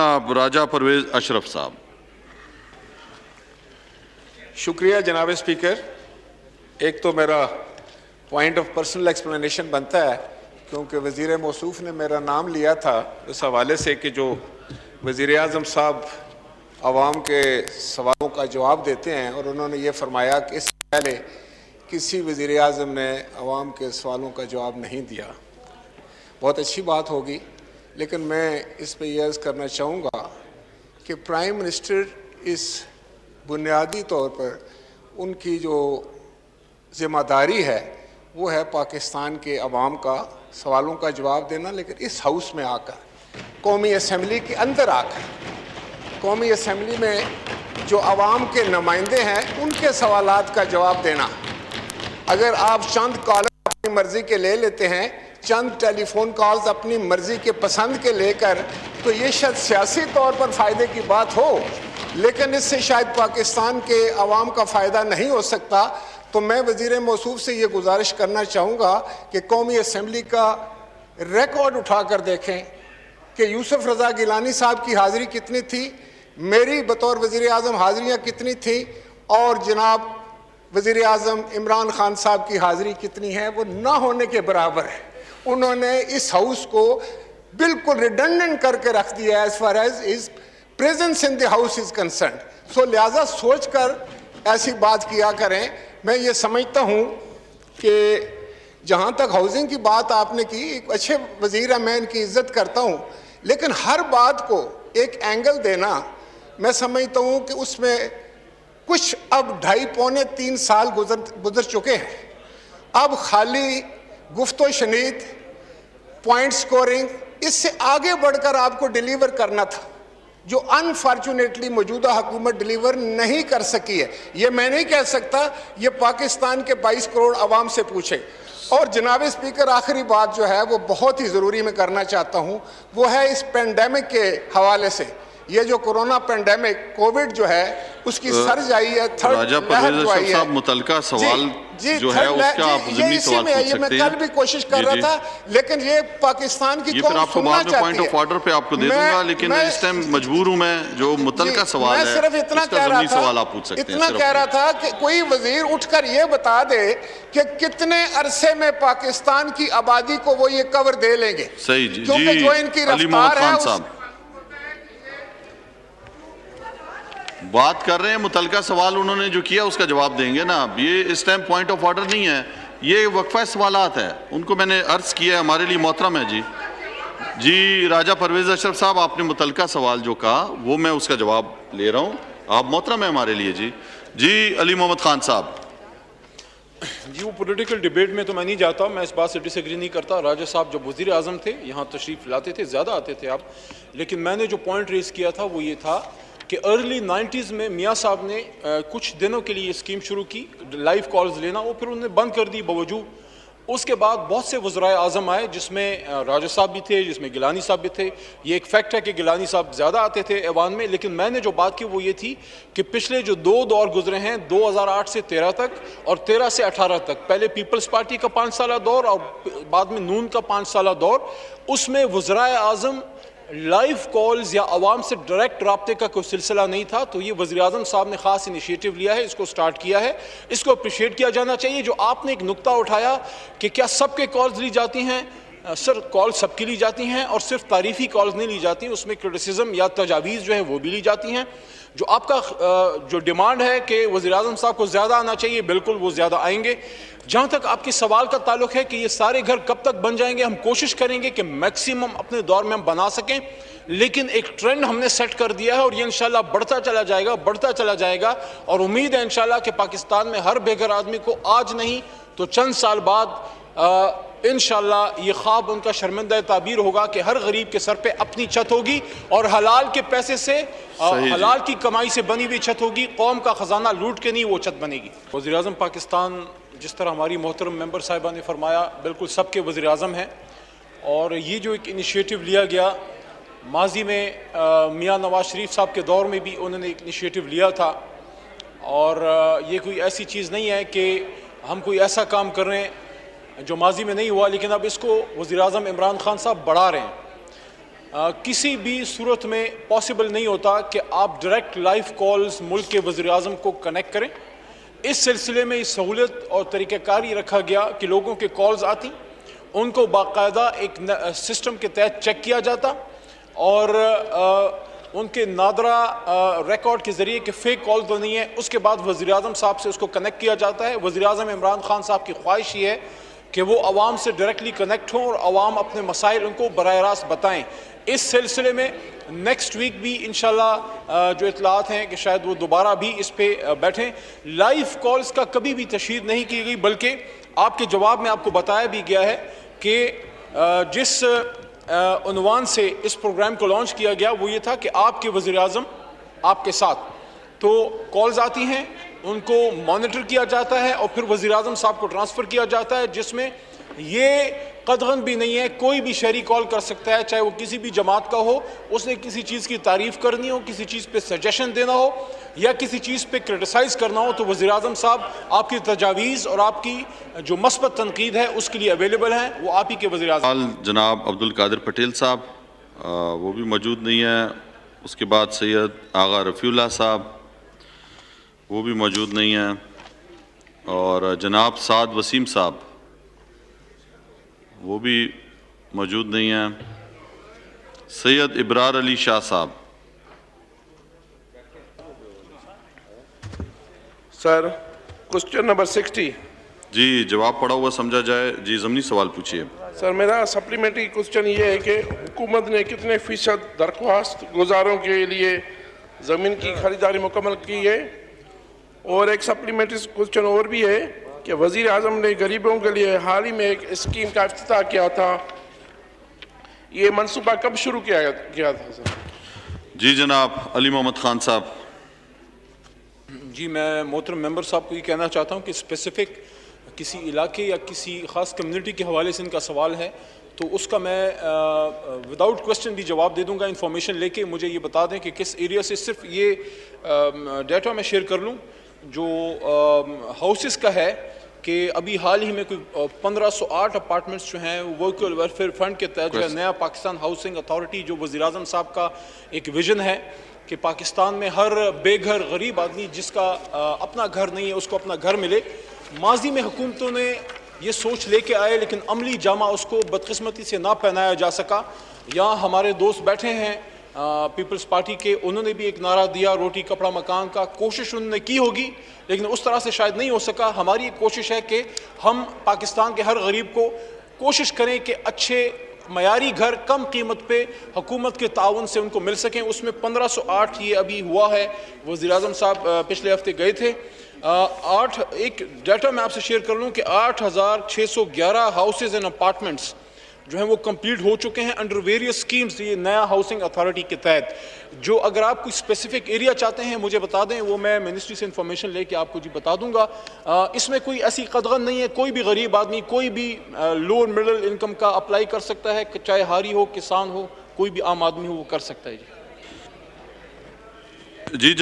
जनाब राजा परवेज अशरफ साहब। शुक्रिया जनाब स्पीकर। एक तो मेरा पॉइंट ऑफ पर्सनल एक्सप्लेनेशन बनता है क्योंकि वज़ीर मौसूफ ने मेरा नाम लिया था इस हवाले से कि जो वज़ीर आज़म साहब आवाम के सवालों का जवाब देते हैं और उन्होंने ये फरमाया कि इससे पहले किसी वज़ीर आज़म ने आवाम के सवालों का जवाब नहीं दिया। बहुत अच्छी बात होगी, लेकिन मैं इस पर यह अर्ज़ करना चाहूँगा कि प्राइम मिनिस्टर इस बुनियादी तौर पर उनकी जो ज़िम्मेदारी है वो है पाकिस्तान के अवाम का सवालों का जवाब देना, लेकिन इस हाउस में आकर कौमी असम्बली के अंदर आकर कौमी असम्बली में जो अवाम के नुमाइंदे हैं उनके सवालात का जवाब देना। अगर आप चंद कॉल अपनी मर्ज़ी के ले लेते हैं, चंद टेलीफोन कॉल्स अपनी मर्ज़ी के पसंद के लेकर, तो ये शायद सियासी तौर पर फ़ायदे की बात हो, लेकिन इससे शायद पाकिस्तान के अवाम का फ़ायदा नहीं हो सकता। तो मैं वज़ीर मौसूफ से ये गुजारिश करना चाहूँगा कि कौमी असम्बली का रिकॉर्ड उठा कर देखें कि यूसुफ रज़ा गिलानी साहब की हाज़िरी कितनी थी, मेरी बतौर वज़ीर आज़म हाज़िरियाँ कितनी थी, और जनाब वज़ीर आज़म इमरान खान साहब की हाज़िरी कितनी है, वो ना होने के बराबर है। उन्होंने इस हाउस को बिल्कुल रिडंडेंट करके रख दिया as far as is presence in the house is concern. So लिहाजा सोच कर ऐसी बात किया करें। मैं ये समझता हूँ कि जहाँ तक हाउसिंग की बात आपने की, एक अच्छे वज़ीर हैं, मैं इनकी इज़्ज़त करता हूँ, लेकिन हर बात को एक एंगल देना, मैं समझता हूँ कि उसमें कुछ अब 2.5-3 साल गुजर चुके हैं। अब खाली गुफ्तो शनीद, पॉइंट स्कोरिंग, इससे आगे बढ़कर आपको डिलीवर करना था, जो अनफॉर्चुनेटली मौजूदा हुकूमत डिलीवर नहीं कर सकी है। ये मैं नहीं कह सकता, ये पाकिस्तान के 22 करोड़ आवाम से पूछे। और जनाब स्पीकर, आखिरी बात जो है वो बहुत ही ज़रूरी मैं करना चाहता हूँ, वो है इस पेंडेमिक के हवाले से। ये जो कोरोना पेंडेमिक कोविड जो है उसकी सर्ज आई है, थर्ड लहर जो आई है, मुतलका सवाल जो है उसका आप ज़मीनी सवाल पूछ सकते हैं। मैं कल भी कोशिश कर रहा था, लेकिन ये पाकिस्तान की कौम सुनना चाहती है। पॉइंट ऑफ ऑर्डर पे आपको दे दूंगा, लेकिन इस टाइम मजबूर हूं मैं। जो मुतलका सवाल है, मैं सिर्फ इतना कह रहा था कि कोई वजीर उठकर ये बता दे कि कितने अरसे में पाकिस्तान की आबादी को वो ये कवर दे लेंगे। सही जी, क्योंकि जो इनकी रफ्तार है, बात कर रहे हैं मुतलका सवाल उन्होंने जो किया उसका जवाब देंगे ना। ये इस टाइम पॉइंट ऑफ ऑर्डर नहीं है, ये वक्फा सवालात है, उनको मैंने अर्ज़ किया है, हमारे लिए मोहतरम है जी। राजा परवेज़ अशरफ साहब, आपने मुतलका सवाल जो कहा वो मैं उसका जवाब ले रहा हूँ, आप मोहतरम है हमारे लिए जी। अली मोहम्मद खान साहब जी, वो पॉलिटिकल डिबेट में तो मैं नहीं जाता, मैं इस बात से डिसएग्री नहीं करता। राजा साहब जब वज़ीर आज़म थे यहाँ तशरीफ़ लाते थे, ज़्यादा आते थे आप, लेकिन मैंने जो पॉइंट रेज़ किया था वो ये था कि अर्ली 90s में मियाँ साहब ने कुछ दिनों के लिए ये स्कीम शुरू की, लाइव कॉल्स लेना, वो फिर उन्होंने बंद कर दी बावजूद। उसके बाद बहुत से वज़राए आज़म आए, जिसमें राजा साहब भी थे, जिसमें गिलानी साहब भी थे। ये एक फैक्ट है कि गिलानी साहब ज़्यादा आते थे ऐवान में, लेकिन मैंने जो बात की वो ये थी कि पिछले जो 2 दौर गुजरे हैं, 2008 से 13 तक और 13 से 18 तक, पहले पीपल्स पार्टी का 5 साला दौर और बाद में नून का 5 साला दौर, उसमें वज़राए आज़म लाइव कॉल्स या आवाम से डायरेक्ट राब्ते का कोई सिलसिला नहीं था। तो ये वज़ीर आज़म साहब ने ख़ास इनिशिएटिव लिया है, इसको स्टार्ट किया है, इसको अप्रिशिएट किया जाना चाहिए। जो आपने एक नुक्ता उठाया कि क्या सबके कॉल्स ली जाती हैं, सर कॉल सबकी ली जाती हैं और सिर्फ तारीफ़ी कॉल्स नहीं ली जाती, उसमें क्रिटिसिज्म या तजावीज़ जो है वो भी ली जाती हैं। जो आपका जो डिमांड है कि वज़ीर आज़म साहब को ज़्यादा आना चाहिए, बिल्कुल वो ज़्यादा आएंगे। जहाँ तक आपके सवाल का ताल्लुक है कि ये सारे घर कब तक बन जाएंगे, हम कोशिश करेंगे कि मैक्सिमम अपने दौर में हम बना सकें, लेकिन एक ट्रेंड हमने सेट कर दिया है और ये इंशाल्लाह बढ़ता चला जाएगा और उम्मीद है इंशाल्लाह कि पाकिस्तान में हर बेघर आदमी को आज नहीं तो चंद साल बाद इंशाल्लाह ये ख्वाब उनका शर्मिंदा ताबीर होगा कि हर गरीब के सर पे अपनी छत होगी और हलाल के पैसे से, हलाल की कमाई से बनी हुई छत होगी, कौम का ख़जाना लूट के नहीं वो छत बनेगी। वज़ीर आज़म पाकिस्तान, जिस तरह हमारी मोहतरम मेंबर साहिबा ने फरमाया, बिल्कुल सबके वज़ीर आज़म हैं और ये जो एक इनिशिएटिव लिया गया, माजी में मियाँ नवाज शरीफ साहब के दौर में भी उन्होंने एक इनिशिएटिव लिया था और ये कोई ऐसी चीज़ नहीं है कि हम कोई ऐसा काम कर रहे हैं जो माजी में नहीं हुआ, लेकिन अब इसको वज़ीर आज़म इमरान खान साहब बढ़ा रहे हैं। کسی بھی صورت میں پاسبل نہیں ہوتا کہ آپ ڈائریکٹ لائیو کالز ملک کے وزیر اعظم کو کنیکٹ کریں. اس سلسلے میں سہولت اور طریقہ کار یہ رکھا گیا کہ لوگوں کے کالز آتی، ان کو باقاعدہ ایک سسٹم کے تحت چیک کیا جاتا اور ان کے نادرہ ریکارڈ کے ذریعے کہ فیک کال تو نہیں ہے، اس کے بعد وزیر اعظم صاحب سے اس کو کنیکٹ کیا جاتا ہے. وزیر اعظم عمران خان صاحب کی خواہش یہ ہے کہ وہ عوام سے ڈائریکٹلی کنیکٹ ہوں اور عوام اپنے مسائل ان کو براہ راست بتائیں. اس سلسلے میں نیکسٹ ویک بھی انشاءاللہ جو اطلاعات ہیں کہ شاید وہ دوبارہ بھی اس پہ بیٹھیں. لائیو کالز کا کبھی بھی تشہیر نہیں کی گئی، بلکہ آپ کے جواب میں آپ کو بتایا بھی گیا ہے کہ جس عنوان سے اس پروگرام کو لانچ کیا گیا وہ یہ تھا کہ آپ کے وزیر اعظم آپ کے ساتھ. تو کالز آتی ہیں، ان کو مانیٹر کیا جاتا ہے اور پھر وزیر اعظم صاحب کو ٹرانسفر کیا جاتا ہے، جس میں یہ قدغن بھی نہیں ہے. کوئی بھی شہری کال کر سکتا ہے، چاہے وہ کسی بھی جماعت کا ہو، اس نے کسی چیز کی تعریف کرنی ہو، کسی چیز پہ سجیشن دینا ہو یا کسی چیز پہ کرٹیسائز کرنا ہو، تو وزیر اعظم صاحب آپ کی تجاویز اور آپ کی جو مثبت تنقید ہے اس کے لیے اویلیبل ہیں. وہ آپ ہی کے وزیر اعظم. جناب عبد القادر پٹیل صاحب وہ بھی موجود نہیں ہیں. اس کے بعد سید آغا رفیع اللہ صاحب وہ بھی موجود نہیں ہیں، اور جناب سعد وسیم صاحب وہ بھی موجود نہیں ہیں. سید ابرار علی شاہ صاحب. سر کوسچن نمبر 60. جی جواب پڑھا ہوا سمجھا جائے. جی ضمنی سوال پوچھیے. سر میرا سپلیمنٹری کوسچن یہ ہے کہ حکومت نے کتنے فیصد درخواست گزاروں کے لیے زمین کی خریداری مکمل کی ہے؟ اور ایک سپلیمنٹری کوسچن اور بھی ہے کہ وزیر اعظم نے غریبوں کے لیے حال ہی میں ایک اسکیم کا افتتاح کیا تھا، یہ منصوبہ کب شروع کیا تھا سر؟ جی جناب علی محمد خان صاحب. جی میں محترم ممبر صاحب کو یہ کہنا چاہتا ہوں کہ اسپیسیفک کسی علاقے یا کسی خاص کمیونٹی کے حوالے سے ان کا سوال ہے تو اس کا میں وداؤٹ کوسچن بھی جواب دے دوں گا. انفارمیشن لے کے مجھے یہ بتا دیں کہ کس ایریا سے. صرف یہ ڈیٹا میں شیئر کر لوں جو ہاؤسز کا ہے کہ ابھی حال ہی میں کوئی 1508 اپارٹمنٹس جو ہیں ورچوئل ویلفیئر فنڈ کے تحت جو ہے نیا پاکستان ہاؤسنگ اتھارٹی جو وزیر اعظم صاحب کا ایک ویژن ہے کہ پاکستان میں ہر بے گھر غریب آدمی جس کا اپنا گھر نہیں ہے اس کو اپنا گھر ملے. ماضی میں حکومتوں نے یہ سوچ لے کے آئے لیکن عملی جامہ اس کو بدقسمتی سے نہ پہنایا جا سکا. یہاں ہمارے دوست بیٹھے ہیں پیپلز پارٹی کے، انہوں نے بھی ایک نعرہ دیا روٹی کپڑا مکان کا. کوشش انہوں نے کی ہوگی لیکن اس طرح سے شاید نہیں ہو سکا. ہماری ایک کوشش ہے کہ ہم پاکستان کے ہر غریب کو کوشش کریں کہ اچھے معیاری گھر کم قیمت پہ حکومت کے تعاون سے ان کو مل سکیں. اس میں 1508 یہ ابھی ہوا ہے. وزیر اعظم صاحب پچھلے ہفتے گئے تھے. ایک ڈیٹا میں آپ سے شیئر کر لوں کہ 8611 ہاؤسز اینڈ اپارٹمنٹس جو ہیں وہ کمپلیٹ ہو چکے ہیں انڈر ویریس اسکیمز یہ نیا ہاؤسنگ اتھارٹی کے تحت. جو اگر آپ کوئی اسپیسیفک ایریا چاہتے ہیں مجھے بتا دیں، وہ میں منسٹری سے انفارمیشن لے کے آپ کو جی بتا دوں گا. اس میں کوئی ایسی قدغن نہیں ہے، کوئی بھی غریب آدمی کوئی بھی لوور مڈل انکم کا اپلائی کر سکتا ہے، چاہے ہاری ہو کسان ہو کوئی بھی عام آدمی ہو وہ کر سکتا ہے. جی